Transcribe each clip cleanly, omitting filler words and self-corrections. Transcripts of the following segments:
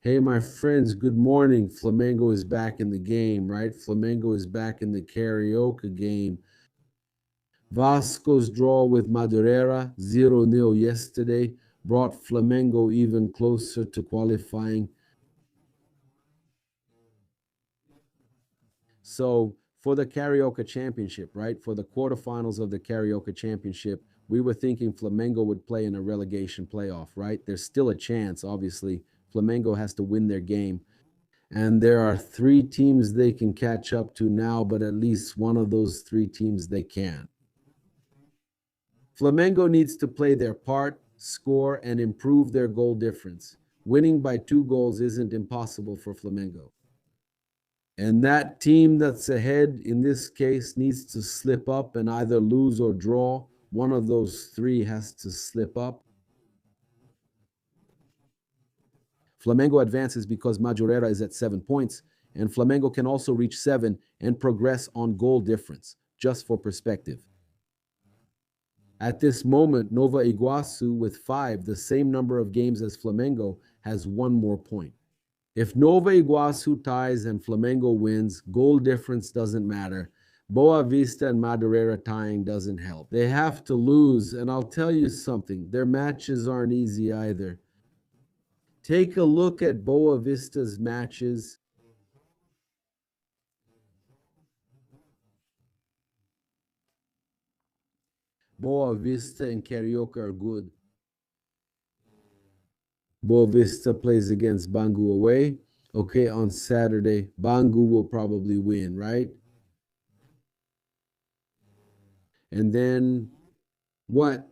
Hey, my friends, good morning. Flamengo is back in the game, right? Flamengo is back in the Carioca game. Vasco's draw with Madureira, 0-0 yesterday, brought Flamengo even closer to qualifying. So, for the Carioca Championship, right? For the quarterfinals of the Carioca Championship, we were thinking Flamengo would play in a relegation playoff, right? There's still a chance, obviously. Flamengo has to win their game. And there are three teams they can catch up to now, but at least one of those three teams they can. Flamengo needs to play their part, score, and improve their goal difference. Winning by 2 goals isn't impossible for Flamengo. And that team that's ahead in this case needs to slip up and either lose or draw. One of those three has to slip up. Flamengo advances because Madureira is at 7 points, and Flamengo can also reach 7 and progress on goal difference, just for perspective. At this moment, Nova Iguaçu, with 5, the same number of games as Flamengo, has 1 more point. If Nova Iguaçu ties and Flamengo wins, goal difference doesn't matter. Boa Vista and Madureira tying doesn't help. They have to lose, and I'll tell you something, their matches aren't easy either. Take a look at Boa Vista's matches. Boa Vista and Carioca are good. Boa Vista plays against Bangu away. Okay, on Saturday, Bangu will probably win, right? And then what?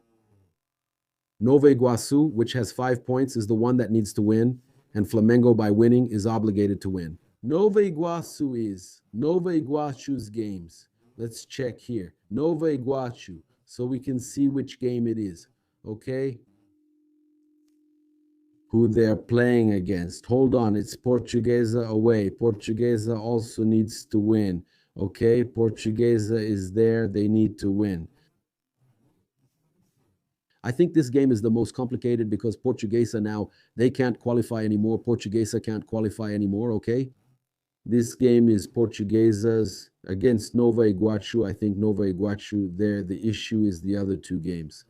Nova Iguaçu, which has 5 points, is the one that needs to win, and Flamengo, by winning, is obligated to win. Nova Iguaçu's games. Let's check here. Nova Iguaçu, so we can see which game it is. Okay? Who they're playing against. Hold on, it's Portuguesa away. Portuguesa also needs to win. Okay? Portuguesa is there. They need to win. I think this game is the most complicated because Portuguesa now, they can't qualify anymore. Portuguesa can't qualify anymore, okay? This game is Portuguesa's against Nova Iguaçu. I think Nova Iguaçu there. The issue is the other 2 games.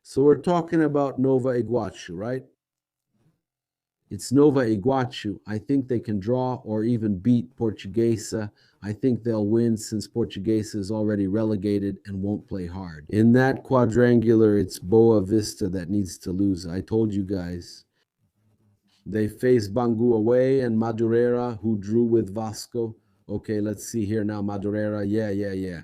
So we're talking about Nova Iguaçu, right? It's Nova Iguaçu. I think they can draw or even beat Portuguesa. I think they'll win since Portuguesa is already relegated and won't play hard. In that quadrangular, it's Boa Vista that needs to lose. I told you guys. They face Bangu away and Madureira, who drew with Vasco. Okay, let's see here now. Madureira, yeah.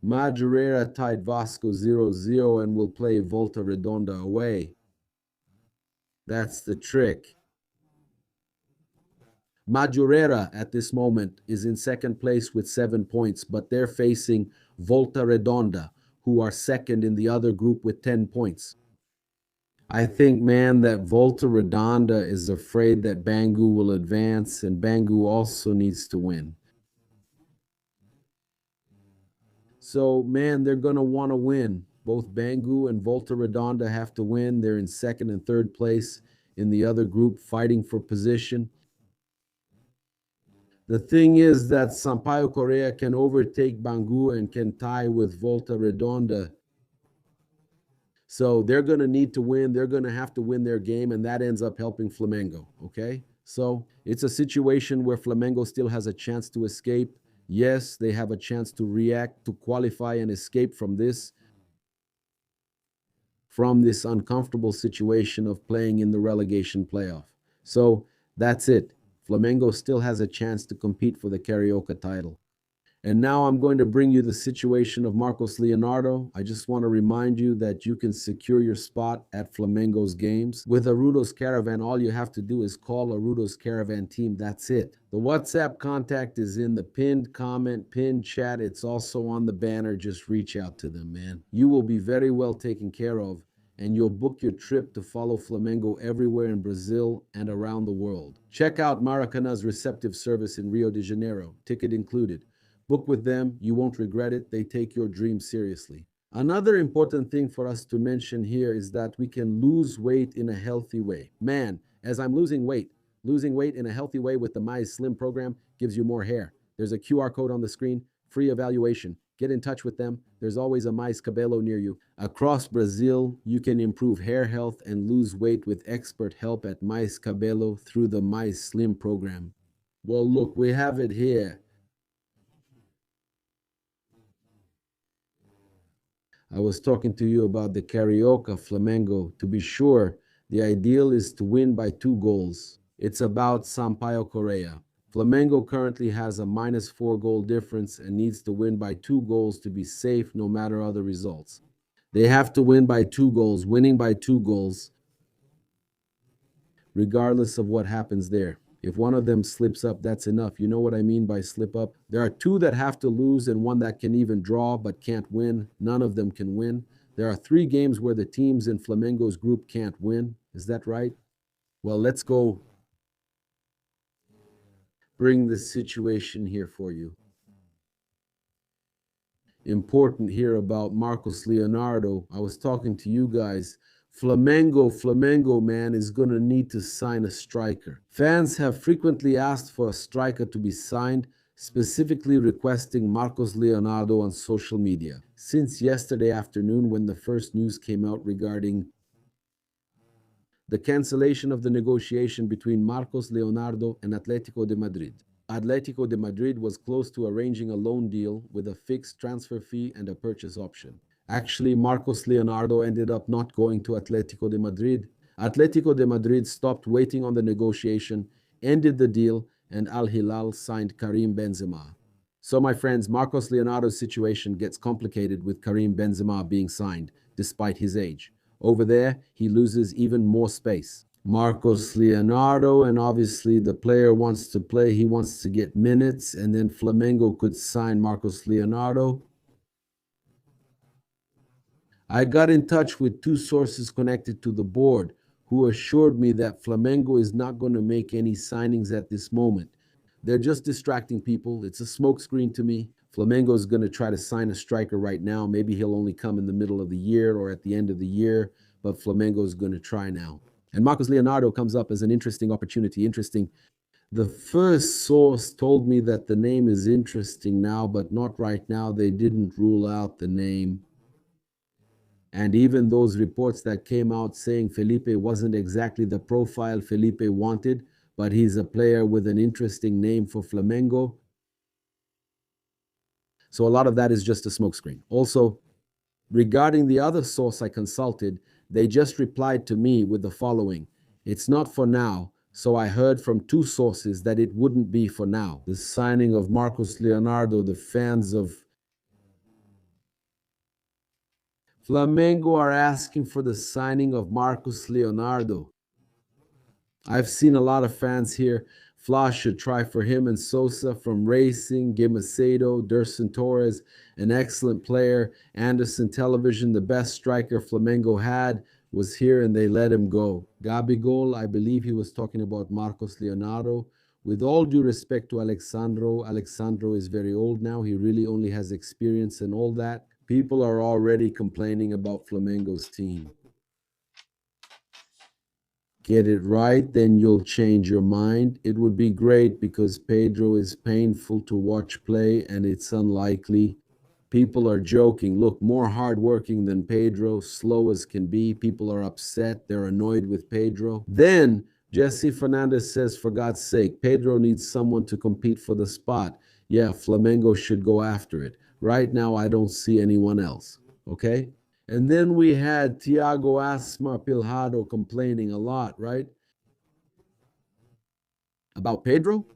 Madureira tied Vasco 0-0 and will play Volta Redonda away. That's the trick. Madureira at this moment is in second place with 7 points, but they're facing Volta Redonda, who are second in the other group with 10 points. I think, man, that Volta Redonda is afraid that Bangu will advance, and Bangu also needs to win. So, man, they're going to want to win. Both Bangu and Volta Redonda have to win. They're in second and third place in the other group, fighting for position. The thing is that Sampaio Correa can overtake Bangu and can tie with Volta Redonda. So they're going to need to win. They're going to have to win their game, and that ends up helping Flamengo. Okay? So it's a situation where Flamengo still has a chance to escape. Yes, they have a chance to react, to qualify and escape from this uncomfortable situation of playing in the relegation playoff. So that's it. Flamengo still has a chance to compete for the Carioca title. And now I'm going to bring you the situation of Marcos Leonardo. I just want to remind you that you can secure your spot at Flamengo's games. With Arudo's Caravan, all you have to do is call Arudo's Caravan team. That's it. The WhatsApp contact is in the pinned comment, pinned chat. It's also on the banner. Just reach out to them, man. You will be very well taken care of, and you'll book your trip to follow Flamengo everywhere in Brazil and around the world. Check out Maracana's receptive service in Rio de Janeiro, ticket included. Book with them. You won't regret it. They take your dreams seriously. Another important thing for us to mention here is that we can lose weight in a healthy way. Man, as I'm losing weight in a healthy way with the My Slim program gives you more hair. There's a QR code on the screen, free evaluation. Get in touch with them. There's always a Mais Cabelo near you. Across Brazil, you can improve hair health and lose weight with expert help at Mais Cabelo through the My Slim program. Well, look, we have it here. I was talking to you about the Carioca Flamengo. To be sure, the ideal is to win by 2 goals. It's about Sampaio Correa. Flamengo currently has a -4 goal difference and needs to win by 2 goals to be safe no matter other results. They have to win by 2 goals, winning by 2 goals, regardless of what happens there. If one of them slips up, that's enough. You know what I mean by slip up? There are two that have to lose and one that can even draw but can't win. None of them can win. There are 3 games where the teams in Flamengo's group can't win. Is that right? Well, let's go bring the situation here for you. Important here about Marcos Leonardo. I was talking to you guys. Flamengo, man, is going to need to sign a striker. Fans have frequently asked for a striker to be signed, specifically requesting Marcos Leonardo on social media. Since yesterday afternoon, when the first news came out regarding the cancellation of the negotiation between Marcos Leonardo and Atletico de Madrid. Atletico de Madrid was close to arranging a loan deal with a fixed transfer fee and a purchase option. Actually, Marcos Leonardo ended up not going to Atletico de Madrid. Atletico de Madrid stopped waiting on the negotiation, ended the deal, and Al Hilal signed Karim Benzema. So, my friends, Marcos Leonardo's situation gets complicated with Karim Benzema being signed, despite his age. Over there, he loses even more space. Marcos Leonardo, and obviously the player wants to play, he wants to get minutes, and then Flamengo could sign Marcos Leonardo. I got in touch with 2 sources connected to the board who assured me that Flamengo is not going to make any signings at this moment. They're just distracting people. It's a smokescreen to me. Flamengo is going to try to sign a striker right now. Maybe he'll only come in the middle of the year or at the end of the year, but Flamengo is going to try now. And Marcos Leonardo comes up as an interesting opportunity. Interesting. The first source told me that the name is interesting now, but not right now. They didn't rule out the name. And even those reports that came out saying Felipe wasn't exactly the profile Felipe wanted, but he's a player with an interesting name for Flamengo. So a lot of that is just a smokescreen. Also, regarding the other source I consulted, they just replied to me with the following: it's not for now. So I heard from 2 sources that it wouldn't be for now. The signing of Marcos Leonardo, the fans of Flamengo are asking for the signing of Marcos Leonardo. I've seen a lot of fans here. Fla should try for him and Sosa from Racing, Macedo, Derson Torres, an excellent player. Anderson Television, the best striker Flamengo had, was here and they let him go. Gabigol, I believe he was talking about Marcos Leonardo. With all due respect to Alexandro is very old now. He really only has experience and all that. People are already complaining about Flamengo's team. Get it right, then you'll change your mind. It would be great because Pedro is painful to watch play and it's unlikely. People are joking. Look, more hardworking than Pedro, slow as can be. People are upset. They're annoyed with Pedro. Then Jesse Fernandez says, for God's sake, Pedro needs someone to compete for the spot. Yeah, Flamengo should go after it. Right now, I don't see anyone else. Okay? And then we had Tiago Asmar Pilhado complaining a lot, right? About Pedro?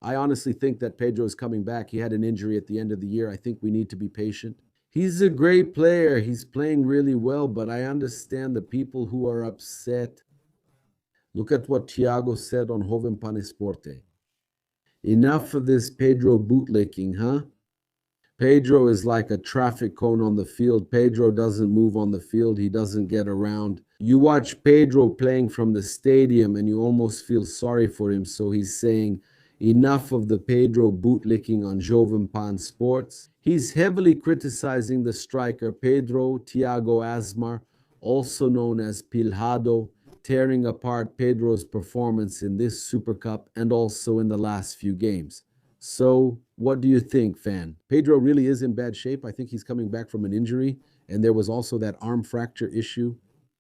I honestly think that Pedro is coming back. He had an injury at the end of the year. I think we need to be patient. He's a great player. He's playing really well, but I understand the people who are upset. Look at what Tiago said on Joven Pan Esporte. Enough of this Pedro bootlicking, huh? Pedro is like a traffic cone on the field. Pedro doesn't move on the field. He doesn't get around. You watch Pedro playing from the stadium and you almost feel sorry for him. So he's saying, Enough of the Pedro bootlicking on Jovem Sports. He's heavily criticizing the striker Pedro Thiago Asmar, also known as Pilhado, tearing apart Pedro's performance in this Super Cup and also in the last few games. So, what do you think, fan? Pedro really is in bad shape. I think he's coming back from an injury, and there was also that arm fracture issue.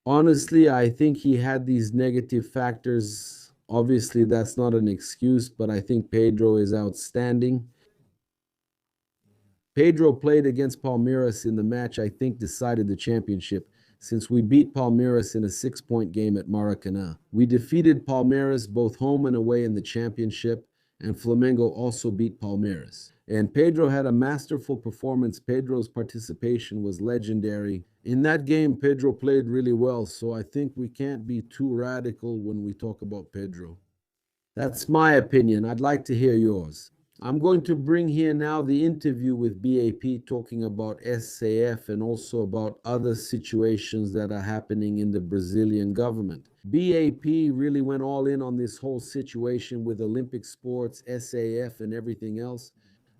Honestly, I think he had these negative factors. Obviously, that's not an excuse, but I think Pedro is outstanding. Pedro played against Palmeiras in the match I think decided the championship, since we beat Palmeiras in a 6-point game at Maracanã. We defeated Palmeiras both home and away in the championship, and Flamengo also beat Palmeiras. And Pedro had a masterful performance. Pedro's participation was legendary. In that game, Pedro played really well, so I think we can't be too radical when we talk about Pedro. That's my opinion. I'd like to hear yours. I'm going to bring here now the interview with BAP talking about SAF and also about other situations that are happening in the Brazilian government. BAP really went all in on this whole situation with Olympic sports, SAF, and everything else.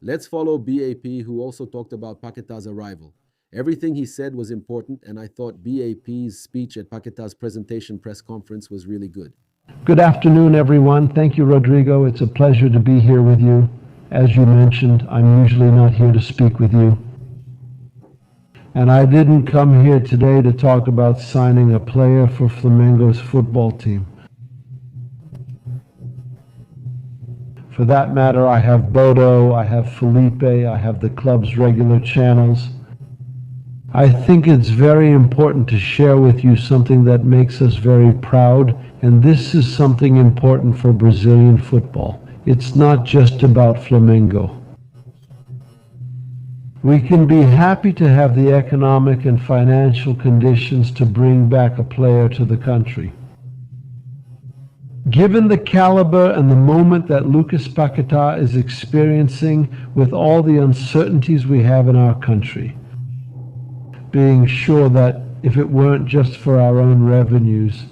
Let's follow BAP, who also talked about Paquetá's arrival. Everything he said was important, and I thought BAP's speech at Paquetá's presentation press conference was really good. Good afternoon, everyone. Thank you, Rodrigo. It's a pleasure to be here with you. As you mentioned, I'm usually not here to speak with you. And I didn't come here today to talk about signing a player for Flamengo's football team. For that matter, I have Bodo, I have Felipe, I have the club's regular channels. I think it's very important to share with you something that makes us very proud, and this is something important for Brazilian football. It's not just about Flamengo. We can be happy to have the economic and financial conditions to bring back a player to the country. Given the caliber and the moment that Lucas Paquetá is experiencing with all the uncertainties we have in our country, being sure that if it weren't just for our own revenues,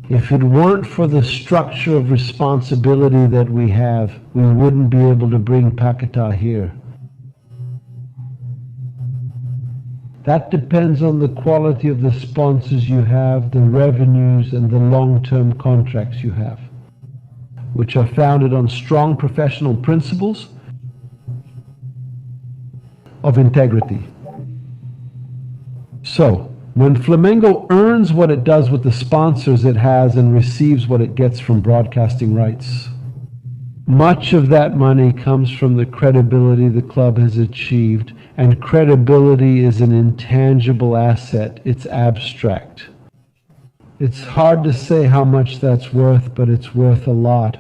if it weren't for the structure of responsibility that we have, we wouldn't be able to bring Paquetá here. That depends on the quality of the sponsors you have, the revenues, and the long-term contracts you have, which are founded on strong professional principles of integrity. So, when Flamengo earns what it does with the sponsors it has and receives what it gets from broadcasting rights, much of that money comes from the credibility the club has achieved, and credibility is an intangible asset. It's abstract. It's hard to say how much that's worth, but it's worth a lot.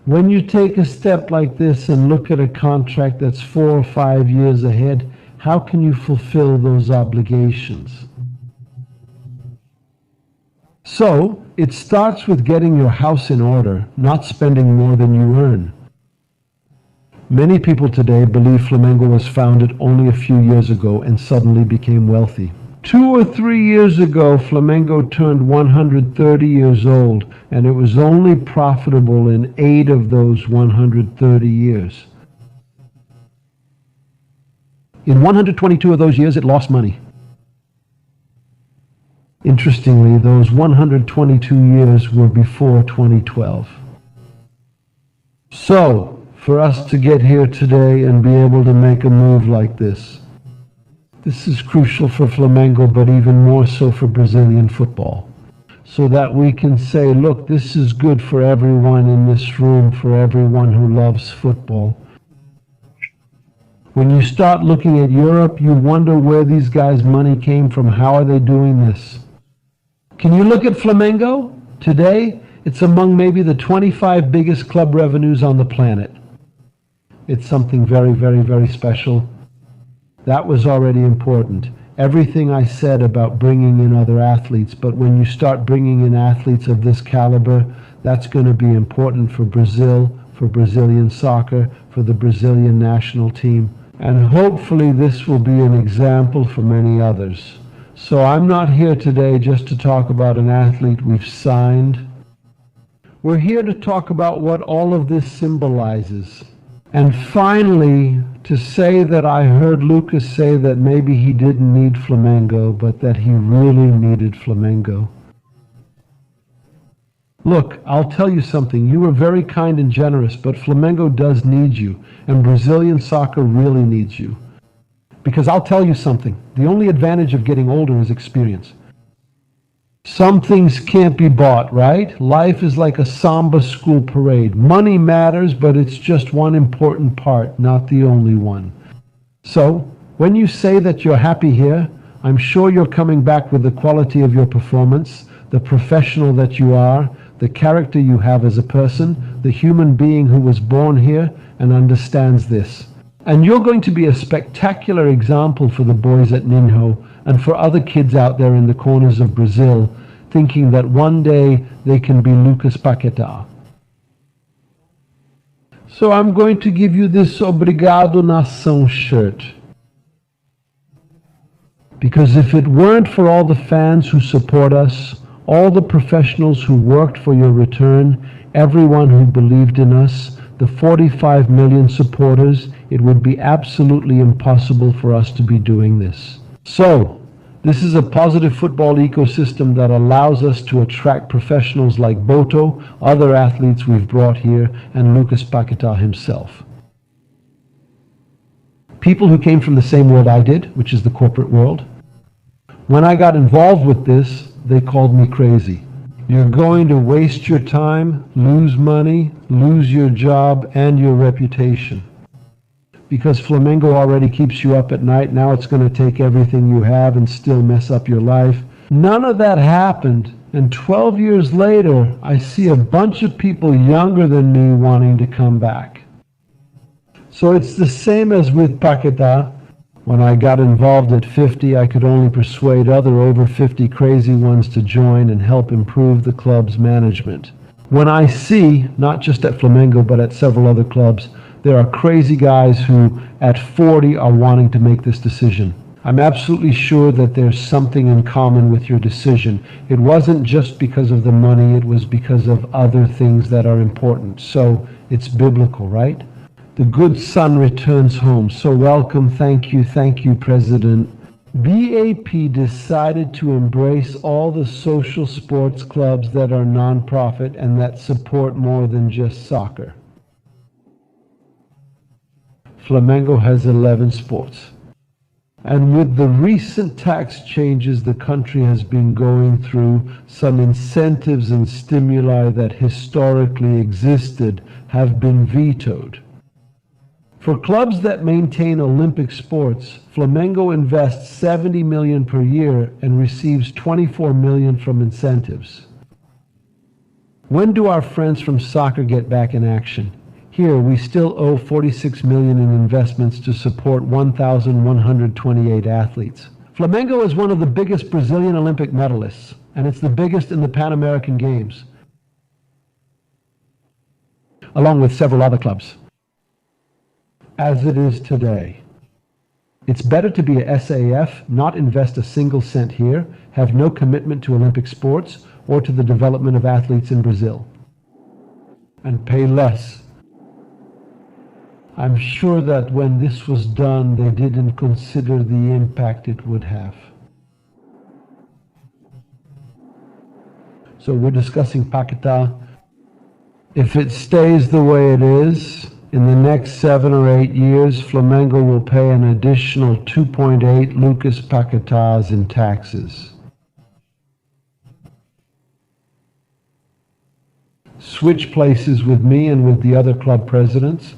When you take a step like this and look at a contract that's 4 or 5 years ahead, how can you fulfill those obligations? So, it starts with getting your house in order, not spending more than you earn. Many people today believe Flamengo was founded only a few years ago and suddenly became wealthy. 2 or 3 years ago, Flamengo turned 130 years old, and it was only profitable in 8 of those 130 years. In 122 of those years, it lost money. Interestingly, those 122 years were before 2012. So, for us to get here today and be able to make a move like this is crucial for Flamengo, but even more so for Brazilian football. So that we can say, look, this is good for everyone in this room, for everyone who loves football. When you start looking at Europe, you wonder where these guys' money came from. How are they doing this? Can you look at Flamengo? Today, it's among maybe the 25 biggest club revenues on the planet. It's something very, very, very special. That was already important. Everything I said about bringing in other athletes, but when you start bringing in athletes of this caliber, that's going to be important for Brazil, for Brazilian soccer, for the Brazilian national team. And hopefully this will be an example for many others. So I'm not here today just to talk about an athlete we've signed. We're here to talk about what all of this symbolizes. And finally, to say that I heard Lucas say that maybe he didn't need Flamengo, but that he really needed Flamengo. Look, I'll tell you something. You were very kind and generous, but Flamengo does need you, and Brazilian soccer really needs you. Because I'll tell you something. The only advantage of getting older is experience. Some things can't be bought, right? Life is like a samba school parade. Money matters, but it's just one important part, not the only one. So, when you say that you're happy here, I'm sure you're coming back with the quality of your performance, the professional that you are, the character you have as a person, the human being who was born here and understands this. And you're going to be a spectacular example for the boys at Ninho and for other kids out there in the corners of Brazil, thinking that one day they can be Lucas Paquetá. So I'm going to give you this Obrigado Nação shirt. Because if it weren't for all the fans who support us, all the professionals who worked for your return, everyone who believed in us, the 45 million supporters, it would be absolutely impossible for us to be doing this. So, this is a positive football ecosystem that allows us to attract professionals like Boto, other athletes we've brought here, and Lucas Paquetá himself. People who came from the same world I did, which is the corporate world. When I got involved with this, they called me crazy. You're going to waste your time, lose money, lose your job, and your reputation. Because Flamengo already keeps you up at night, now it's going to take everything you have and still mess up your life. None of that happened, and 12 years later, I see a bunch of people younger than me wanting to come back. So it's the same as with Paquetá. When I got involved at 50, I could only persuade other over 50 crazy ones to join and help improve the club's management. When I see, not just at Flamengo, but at several other clubs, there are crazy guys who, at 40, are wanting to make this decision. I'm absolutely sure that there's something in common with your decision. It wasn't just because of the money, it was because of other things that are important. So it's biblical, right? The good son returns home. So welcome, thank you, President. BAP decided to embrace all the social sports clubs that are nonprofit and that support more than just soccer. Flamengo has 11 sports. And with the recent tax changes the country has been going through, some incentives and stimuli that historically existed have been vetoed. For clubs that maintain Olympic sports, Flamengo invests 70 million per year and receives 24 million from incentives. When do our friends from soccer get back in action? Here, we still owe 46 million in investments to support 1,128 athletes. Flamengo is one of the biggest Brazilian Olympic medalists, and it's the biggest in the Pan American Games, along with several other clubs. As it is today. It's better to be a SAF, not invest a single cent here, have no commitment to Olympic sports or to the development of athletes in Brazil, and pay less. I'm sure that when this was done, they didn't consider the impact it would have. So we're discussing Paquetá. If it stays the way it is, in the next 7 or 8 years, Flamengo will pay an additional 2.8 Lucas Paquetás in taxes. Switch places with me and with the other club presidents.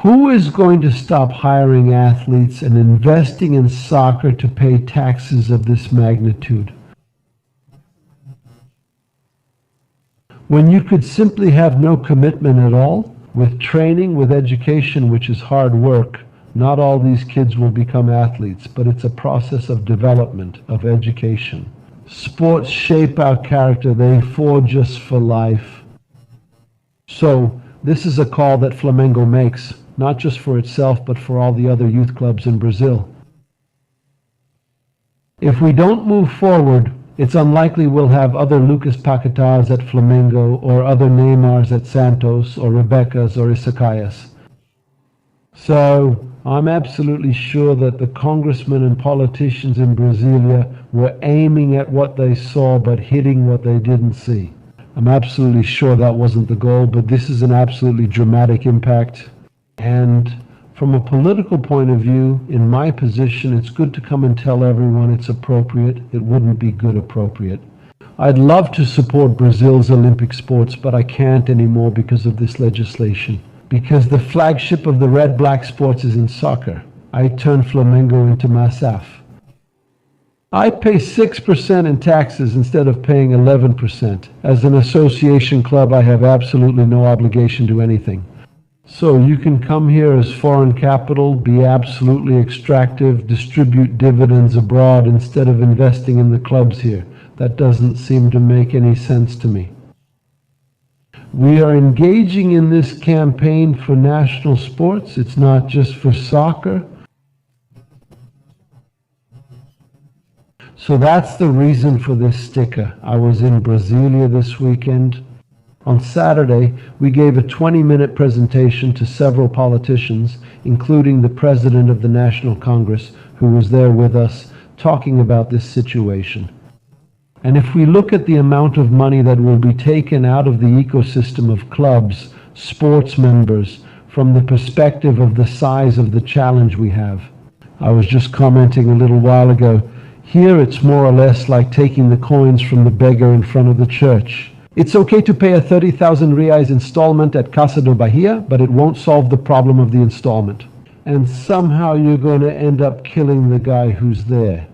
Who is going to stop hiring athletes and investing in soccer to pay taxes of this magnitude? When you could simply have no commitment at all, with training, with education, which is hard work, not all these kids will become athletes, but it's a process of development, of education. Sports shape our character, they forge us for life. So, this is a call that Flamengo makes, not just for itself, but for all the other youth clubs in Brazil. If we don't move forward, It's unlikely we'll have other Lucas Paquetás at Flamengo or other Neymars at Santos or Rebecca's or Isakayas. So I'm absolutely sure that the congressmen and politicians in Brasilia were aiming at what they saw but hitting what they didn't see. I'm absolutely sure that wasn't the goal, but this is an absolutely dramatic impact. And from a political point of view, in my position, it's good to come and tell everyone it's appropriate. It wouldn't be good appropriate. I'd love to support Brazil's Olympic sports, but I can't anymore because of this legislation. Because the flagship of the red-black sports is in soccer. I turn Flamengo into Massaf. I pay 6% in taxes instead of paying 11%. As an association club, I have absolutely no obligation to anything. So you can come here as foreign capital, be absolutely extractive, distribute dividends abroad instead of investing in the clubs here. That doesn't seem to make any sense to me. We are engaging in this campaign for national sports. It's not just for soccer. So that's the reason for this sticker. I was in Brasilia this weekend. On Saturday, we gave a 20-minute presentation to several politicians, including the president of the National Congress, who was there with us, talking about this situation. And if we look at the amount of money that will be taken out of the ecosystem of clubs, sports members, from the perspective of the size of the challenge we have. I was just commenting a little while ago, here it's more or less like taking the coins from the beggar in front of the church. It's okay to pay a 30,000 reais installment at Casa do Bahia, but it won't solve the problem of the installment. And somehow you're going to end up killing the guy who's there,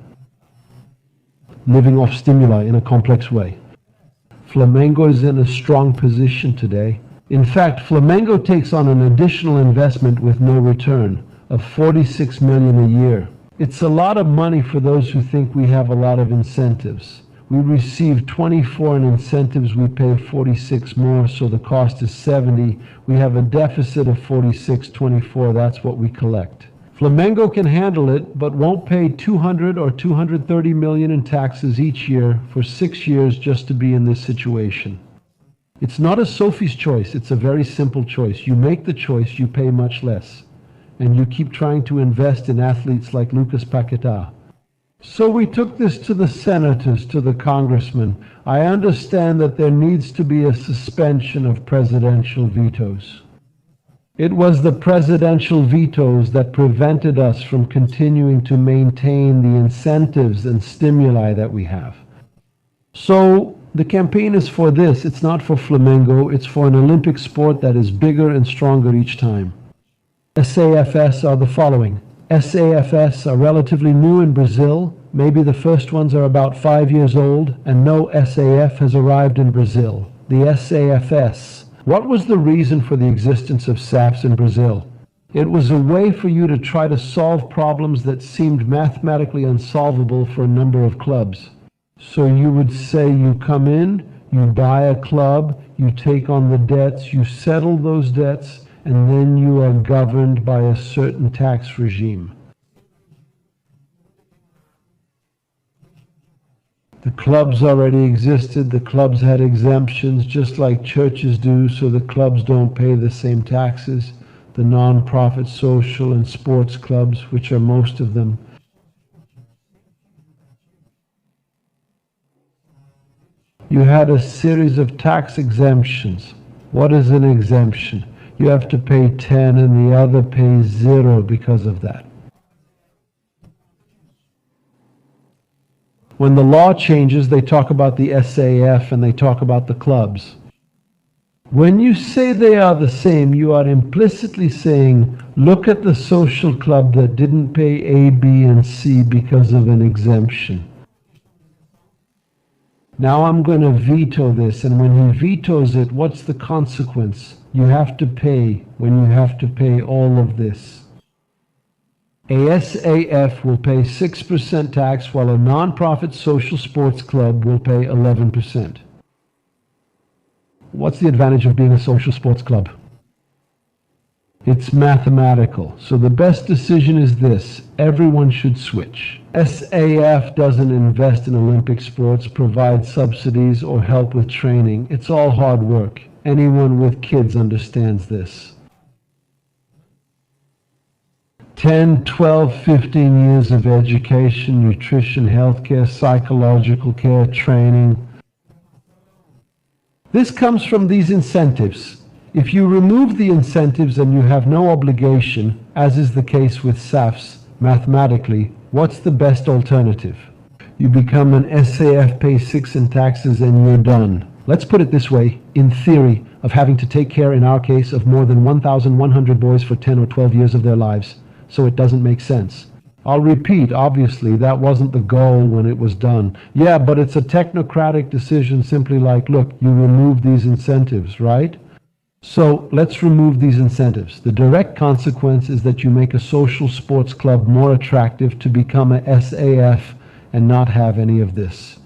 living off stimuli in a complex way. Flamengo is in a strong position today. In fact, Flamengo takes on an additional investment with no return of 46 million a year. It's a lot of money for those who think we have a lot of incentives. We receive 24 in incentives, we pay 46 more, so the cost is 70. We have a deficit of 46, 24, that's what we collect. Flamengo can handle it, but won't pay 200 or 230 million in taxes each year for 6 years just to be in this situation. It's not a Sophie's choice, it's a very simple choice. You make the choice, you pay much less. And you keep trying to invest in athletes like Lucas Paquetá. So we took this to the senators, to the congressmen. I understand that there needs to be a suspension of presidential vetoes. It was the presidential vetoes that prevented us from continuing to maintain the incentives and stimuli that we have. So the campaign is for this. It's not for Flamengo. It's for an Olympic sport that is bigger and stronger each time. SAFs are the following. SAFs are relatively new in Brazil. Maybe the first ones are about 5 years old, and no SAF has arrived in Brazil. The SAFs. What was the reason for the existence of SAFs in Brazil? It was a way for you to try to solve problems that seemed mathematically unsolvable for a number of clubs. So you would say you come in, you buy a club, you take on the debts, you settle those debts, and then you are governed by a certain tax regime. The clubs already existed, the clubs had exemptions just like churches do, so the clubs don't pay the same taxes. The non-profit social and sports clubs, which are most of them. You had a series of tax exemptions. What is an exemption? You have to pay 10 and the other pays 0 because of that. When the law changes, they talk about the SAF and they talk about the clubs. When you say they are the same, you are implicitly saying, look at the social club that didn't pay A, B, and C because of an exemption. Now I'm going to veto this, and when he vetoes it, what's the consequence? You have to pay when you have to pay all of this. A SAF will pay 6% tax, while a non-profit social sports club will pay 11%. What's the advantage of being a social sports club? It's mathematical. So the best decision is this: everyone should switch. SAF doesn't invest in Olympic sports, provide subsidies, or help with training. It's all hard work. Anyone with kids understands this. 10, 12, 15 years of education, nutrition, healthcare, psychological care, training. This comes from these incentives. If you remove the incentives and you have no obligation, as is the case with SAFs, mathematically, what's the best alternative? You become an SAF, pay 6 in taxes, and you're done. Let's put it this way: in theory, of having to take care, in our case, of more than 1,100 boys for 10 or 12 years of their lives. So it doesn't make sense. I'll repeat, obviously, that wasn't the goal when it was done. Yeah, but it's a technocratic decision, simply like, look, you remove these incentives, right? So let's remove these incentives. The direct consequence is that you make a social sports club more attractive to become a SAF and not have any of this.